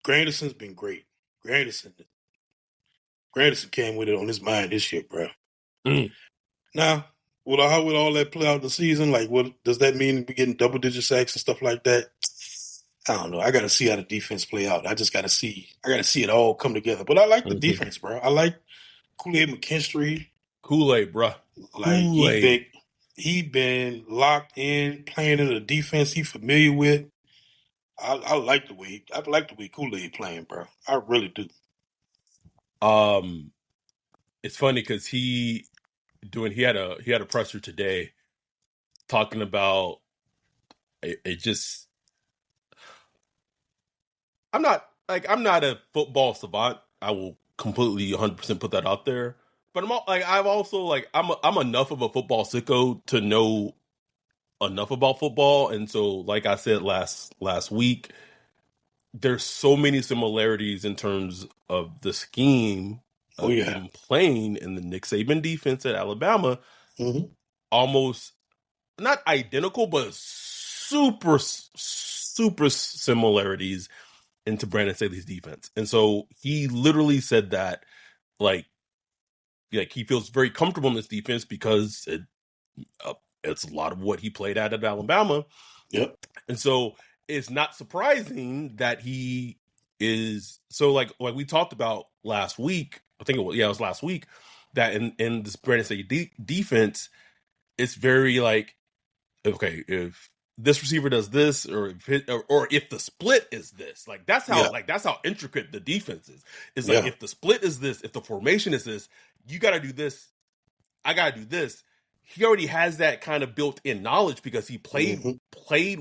Granderson's been great. Granderson came with it on his mind this year, bro. Now, how would all that play out in the season? Like, what does that mean? We getting double-digit sacks and stuff like that? I don't know. I got to see how the defense play out. I got to see it all come together. But I like the defense, bro. I like Kool-Aid McKinstry.
Kool-Aid, bro.
Like, he been locked in, playing in a defense he familiar with. I like the way Kool-Aid playing, bro. I really do.
It's funny because he had a presser today talking about it just. I'm not a football savant. I will completely 100% put that out there. But I'm enough of a football sicko to know enough about football. And so, like I said last week, there's so many similarities in terms of the scheme of him playing in the Nick Saban defense at Alabama.
Mm-hmm.
Almost not identical, but super, super similarities into Brandon Staley's defense. And so he literally said that like he feels very comfortable in this defense because it's a lot of what he played at Alabama.
Yep.
And so it's not surprising that he is so like we talked about last week. I think it was last week that in this Brandon Staley defense, it's very like, okay, if this receiver does this, or if the split is this, like that's how intricate the defense is. It's like if the split is this, if the formation is this, you got to do this I got to do this. He already has that kind of built-in knowledge because he played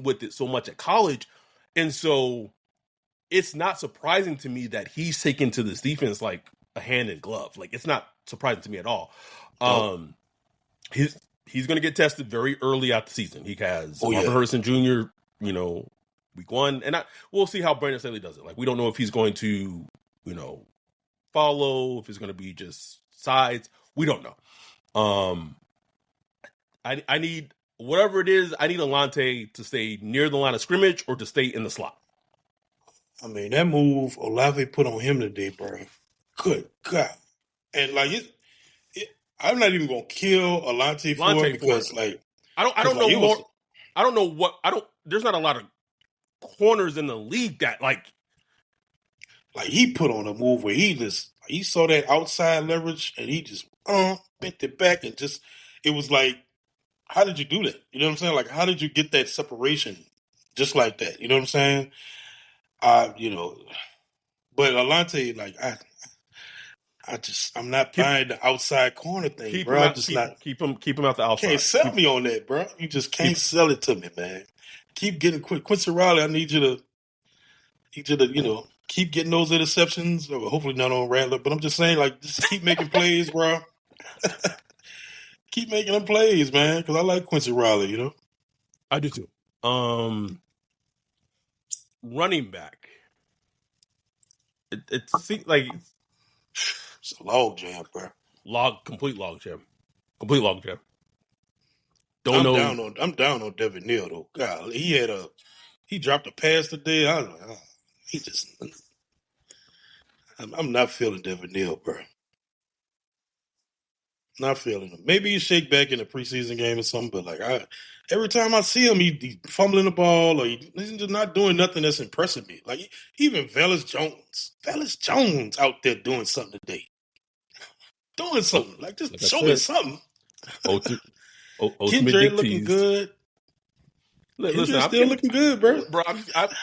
with it so much at college. And so it's not surprising to me that he's taken to this defense like a hand in glove. Like, it's not surprising to me at all. He's going to get tested very early out the season. He has Marvin Harrison Jr., week 1. And we'll see how Brandon Staley does it. Like, we don't know if he's going to, follow, if it's going to be just sides. We don't know. I need, whatever it is, I need Alante to stay near the line of scrimmage or to stay in the slot.
I mean, that move Olave put on him today, bro. Good God. And, like, I'm not even going to kill Alante for it because, like...
I don't know there's not a lot of corners in the league that, like...
Like, he put on a move where he saw that outside leverage and he just bent it back and just... It was like, how did you do that? You know what I'm saying? Like, how did you get that separation just like that? You know what I'm saying? But Alante, like, I'm not buying the outside corner thing, bro.
Keep him out the outside.
Can't sell me on that, bro. You just can't sell it to me, man. Keep getting Quincy Riley. I need you to, keep getting those interceptions. Or hopefully not on Rattler, but I'm just saying, like, just keep making plays, bro. Keep making them plays, man, because I like Quincy Riley,
I do too. Running back. It seems like
it's a log jam, bro.
Complete log jam.
I'm down on Devin Neal though. God, he dropped a pass today. I was like, I'm not feeling Devin Neal, bro. Not feeling him. Maybe he shake back in a preseason game or something, but like every time I see him, he's fumbling the ball or he's just not doing nothing that's impressing me. Like even Velus Jones out there doing something today. Doing something. Like just show me something. Kendrick looking good.
Listen, I'm
still looking good, bro.
Bro,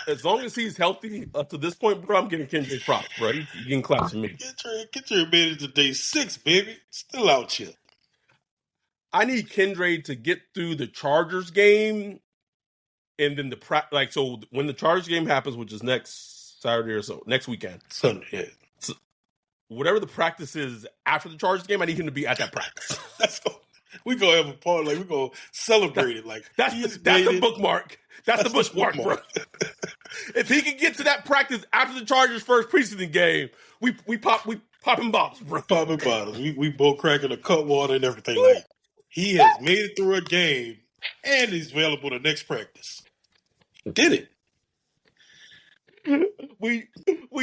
as long as he's healthy up to this point, bro, I'm getting Kendrick props, bro. He's getting claps from me.
Kendrick made it to day 6, baby. Still out here.
I need Kendrick to get through the Chargers game, and then so when the Chargers game happens, which is next Saturday or so, next weekend,
Sunday. Yeah.
So whatever the practice is after the Chargers game, I need him to be at that practice.
We gonna have a party, like we gonna celebrate it. Like
that's the bookmark. That's the bookmark, bro. If he can get to that practice after the Chargers' first preseason game, we popping bottles, bro.
Popping bottles. We both cracking a cut water and everything. Like he has made it through a game and he's available the next practice. Did it?
We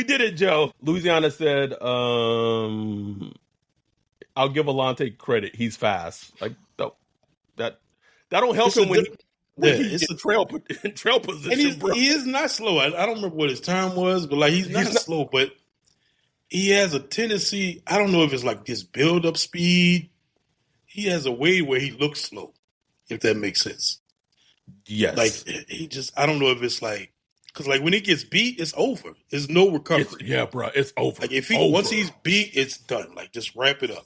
did it, Joe. Louisiana said, I'll give Alante credit. He's fast. Like that don't help him when he's in trail position,
and
bro.
He is not slow. I don't remember what his time was, but like he's not slow. But he has a tendency. I don't know if it's like his build up speed. He has a way where he looks slow, if that makes sense.
Yes.
Like I don't know if it's like. Because, like, when he gets beat, it's over. There's no recovery.
Bro, it's over.
Like, once he's beat, it's done. Like, just wrap it up.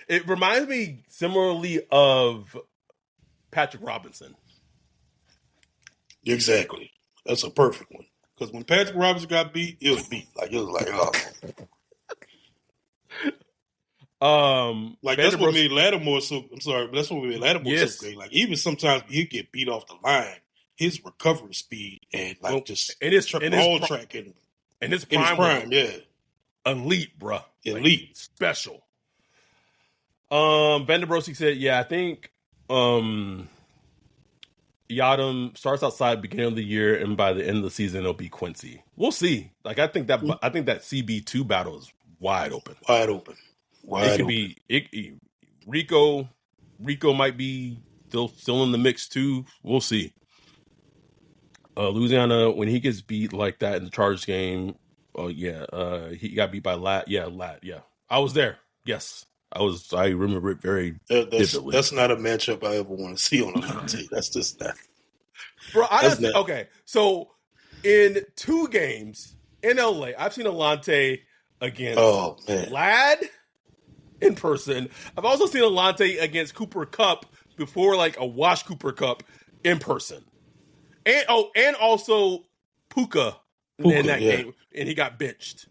It reminds me similarly of Patrick Robinson.
Exactly. That's a perfect one. Because when Patrick Robinson got beat, it was beat. Like, it was like, like, that's what made Lattimore so... I'm sorry, but that's what made Lattimore so great. Like, even sometimes he'd get beat off the line. His recovery speed and like tracking
and his prime,
yeah,
elite, bro,
elite,
like, special. Vandenbrosi said, "Yeah, I think Yadam starts outside beginning of the year, and by the end of the season, it'll be Quincy. We'll see. Like, I think that CB2 battle is wide open. It could be Rico. Rico might be still in the mix too. We'll see." Louisiana, when he gets beat like that in the Chargers game, he got beat by Lat. Yeah, Lat. Yeah, I was there. Yes, I remember it very vividly.
That's not a matchup I ever want to see on a team. That's just that.
Bro, okay. So in 2 games in LA, I've seen Alante against Lad in person. I've also seen Alante against Cooper Cup before, like a Wash Cooper Cup in person. And also Puka in that game, and he got benched.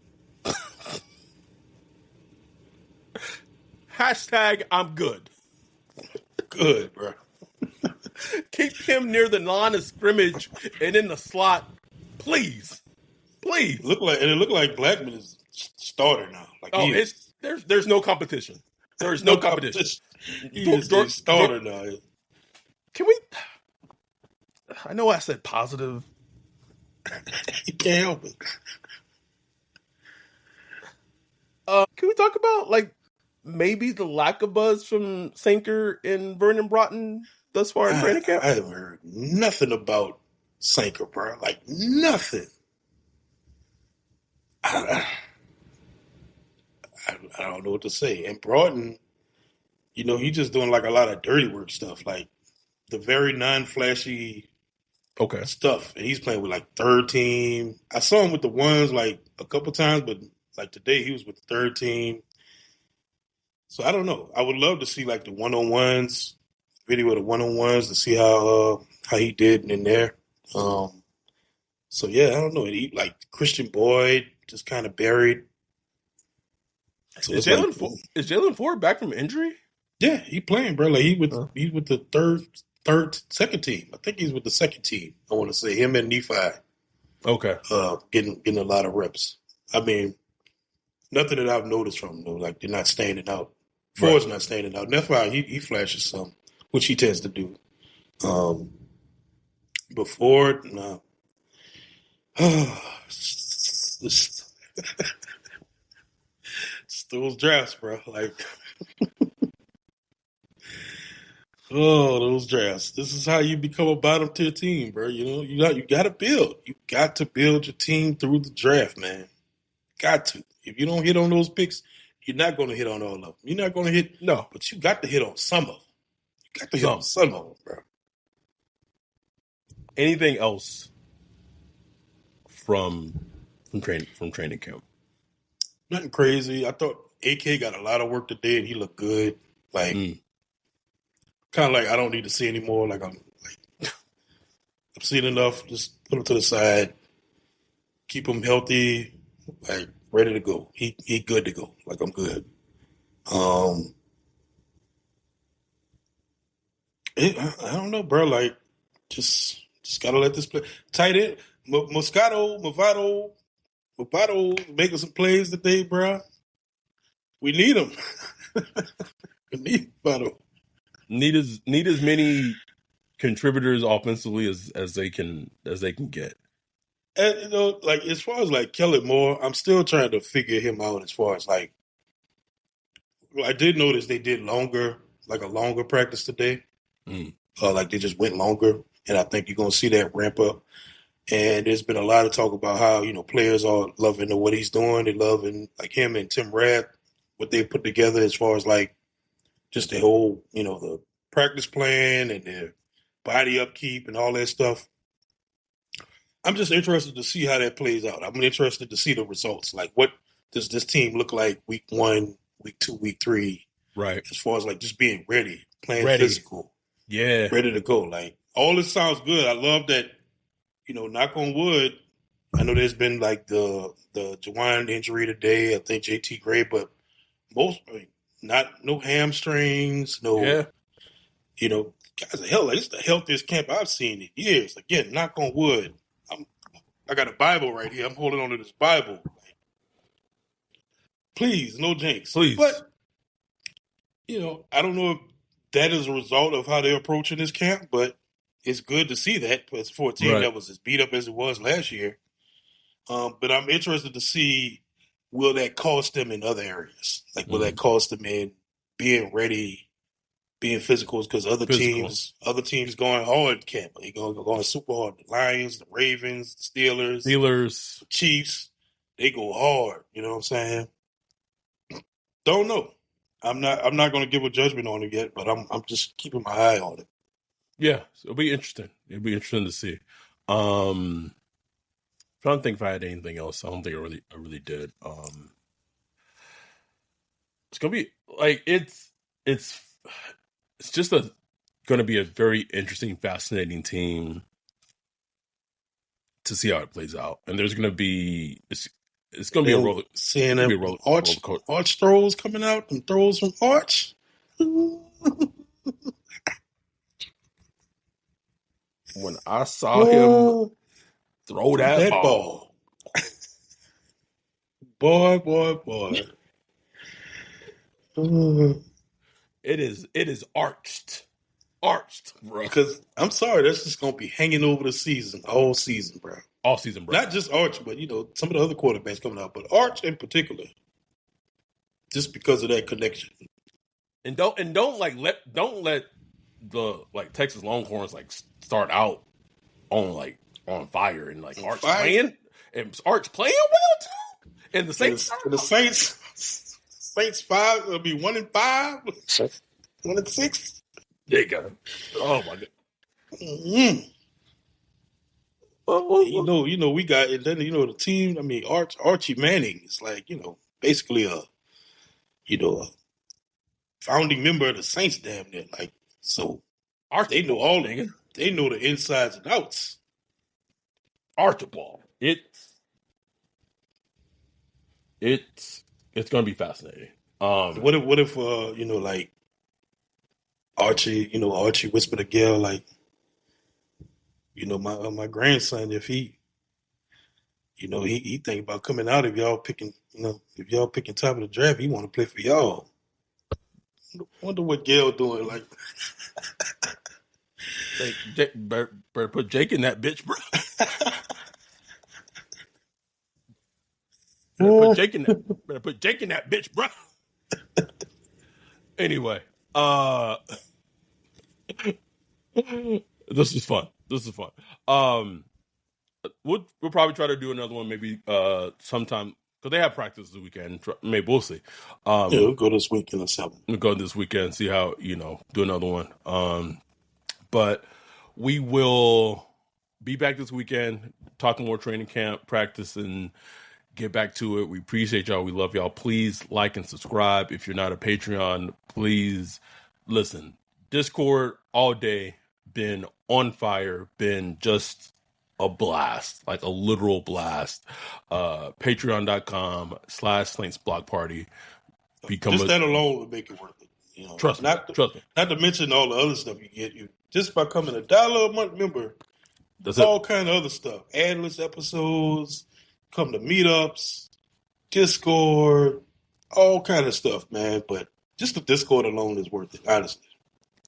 Hashtag I'm good.
Good, bro.
Keep him near the line of scrimmage and in the slot, please.
It looked like Blackman is starter now. Like
there's no competition. There's no competition.
He is a starter now.
Can we? I know I said positive.
You can't help it.
Can we talk about like maybe the lack of buzz from Sanker and Vernon Broughton thus far in training camp?
I haven't heard nothing about Sanker, bro. Like nothing. I don't know what to say. And Broughton, he's just doing like a lot of dirty work stuff, like the very non-flashy stuff. And he's playing with like third team. I saw him with the ones like a couple times, but like today he was with the third team. So I don't know. I would love to see like the one-on-ones, video of the one-on-ones to see how he did in there. So yeah, I don't know. He, like Christian Boyd just kind of buried. So
is Jalen Ford back from injury?
Yeah, he playing, bro. Like he's with the second team. I think he's with the second team. I want to say him and Nephi.
Okay.
Getting a lot of reps. I mean, nothing that I've noticed from them though. Like they're not standing out. Ford's not standing out. Nephi, he flashes some, which he tends to do. But Ford, no. It's those drafts, bro. Like, those drafts. This is how you become a bottom tier team, bro. You got to build. You got to build your team through the draft, man. Got to. If you don't hit on those picks, you're not going to hit on all of them. You're not going to hit, but you got to hit on some of them. You got to hit on some of them, bro.
Anything else from training camp?
Nothing crazy. I thought AK got a lot of work today, and he looked good. Like, kind of like I don't need to see anymore. Like I'm seeing enough. Just put him to the side. Keep him healthy. Like ready to go. He good to go. Like I'm good. I don't know, bro. Like just gotta let this play. Tight end, Movado making some plays today, bro. We need him. We need Movado.
Need as many contributors offensively as they can get.
And like as far as like Kellen Moore, I'm still trying to figure him out. As far as like, I did notice they did a longer practice today. Like they just went longer, and I think you're gonna see that ramp up. And there's been a lot of talk about how players are loving what he's doing. They loving like him and Tim Rath, what they put together as far as like just the whole the practice plan and their body upkeep and all that stuff. I'm just interested to see how that plays out. I'm interested to see the results. Like, what does this team look like week 1, week 2, week 3?
Right.
As far as like just being ready, playing physical.
Yeah.
Ready to go. Like, all this sounds good. I love that, knock on wood. I know there's been like the Jawan injury today. I think JT Gray, but no hamstrings, guys are hell. Like, it's the healthiest camp I've seen in years. Again, knock on wood. I got a Bible right here. I'm holding on to this Bible. Please, no jinx.
Please.
But, I don't know if that is a result of how they're approaching this camp, but it's good to see that for a team that was as beat up as it was last year. But I'm interested to see, will that cost them in other areas? Like, will that cost them in being ready, being physical? Because other teams going hard camp. They're going super hard. The Lions, the Ravens, the Steelers,
the
Chiefs, they go hard. You know what I'm saying? Don't know. I'm not going to give a judgment on it yet, but I'm just keeping my eye on it.
Yeah, so it'll be interesting. It'll be interesting to see. Trying to think if I had anything else. I don't think I really did. It's gonna be like it's just gonna be a very interesting, fascinating team to see how it plays out. And there's gonna be it's gonna be a roller.
Seeing
Be a
them Arch throws coming out and throws from Arch.
When I saw him throw that ball.
Boy.
It is arched, bro.
Because I'm sorry, that's just gonna be hanging over the season, all season, bro.
All season, bro.
Not just Arch, but some of the other quarterbacks coming out, but Arch in particular, just because of that connection.
And don't let the Texas Longhorns start out on fire and Arch playing well too. And the Saints,
Saints 5 will be 1-5, 1-6.
There you go. Oh my god.
Mm-hmm. We got, and then the team. I mean, Archie Manning is basically a founding member of the Saints. Damn near, so. They know they know the insides and outs.
Archibald. It's gonna be fascinating.
What if Archie whispered to Gail my grandson, if he think about coming out, if y'all picking top of the draft, he want to play for y'all. Wonder what Gail doing
better put Jake in that bitch, bro. Better put Jake in that bitch, bro. Anyway, this is fun. We'll probably try to do another one maybe sometime because they have practice this weekend. Maybe we'll see.
We'll go this weekend or something.
We'll go this weekend, see how do another one. But we will be back this weekend, talking more training camp, practice, and get back to it. We appreciate y'all. We love y'all. Please like and subscribe. If you're not a Patreon, please listen. Discord all day, been on fire, been just a blast, like a literal blast. Patreon.com/Saints Block Party.
Just that alone would make it worth it.
Trust me.
Not to mention all the other stuff you get. Just by becoming a $1 a month member,
that's
all kind of other stuff. Adless episodes, come to meetups, Discord, all kind of stuff, man. But just the Discord alone is worth it, honestly.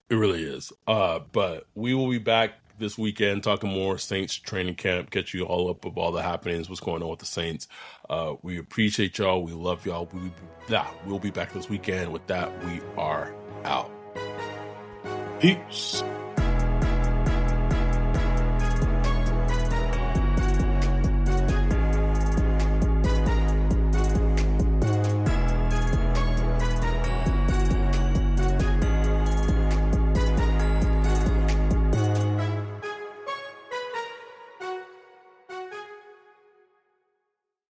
It really is. But we will be back this weekend talking more Saints training camp, get you all up of all the happenings, what's going on with the Saints. We appreciate y'all. We love y'all. We'll be back this weekend. With that, we are out.
Peace.